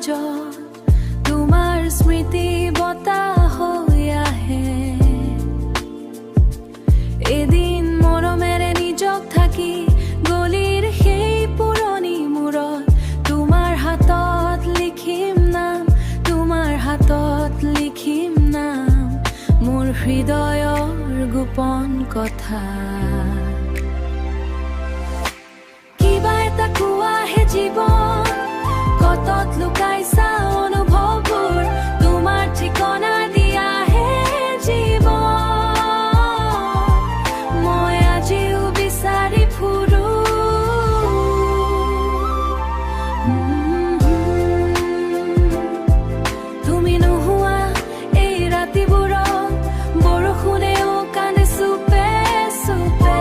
মাজত তোমাৰ স্মৃতি বতাহ হৈ আহে এদিন মৰমেৰে নিজক থাকি গলিৰ সেই পুৰণি মূৰত তোমাৰ হাতত লিখিম নাম তোমাৰ হাতত লিখিম নাম মোৰ হৃদয়ৰ গোপন কথা কিবা এটা কোৱাহে জীৱন কতত লুকাইছা অনুভৱবোৰ তোমাৰ ঠিকনা দিয়াহে জীৱন মই আজিও বিচাৰি ফুৰো তুমি নোহোৱা এই ৰাতিবোৰত বৰষুণেও কান্দে চুপে চুপে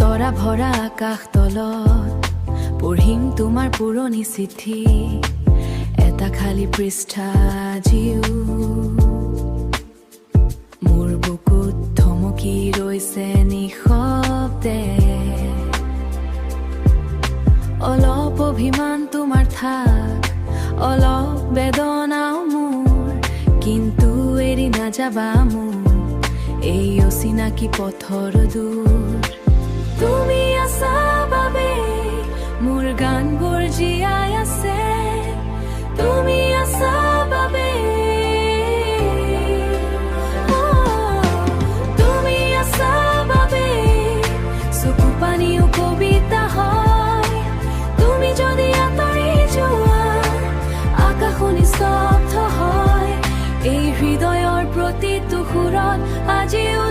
তৰা ভৰা আকাশ তলত পঢ়িম তোমাৰ পুৰণি চিঠি এটা খালী পৃষ্ঠা আজিও মোৰ বুকুত থমকি ৰৈছে নিশব্দে অলপ অভিমান তোমাৰ থাক অলপ বেদনাও মোৰ কিন্তু এৰি নাযাবা মোক এই অচিনাকি পথৰ দূৰ তুমি আছা বাবে মোৰ গানবোৰ জীয়াই আছে তুমি আছা বাবে তুমি আছা বাবে চকু পানীও কবিতা হয় তুমি যদি আঁতৰি যোৱা আকাশো নিস্তব্ধ হয় এই হৃদয়ৰ প্ৰতিটো সুৰত আজিও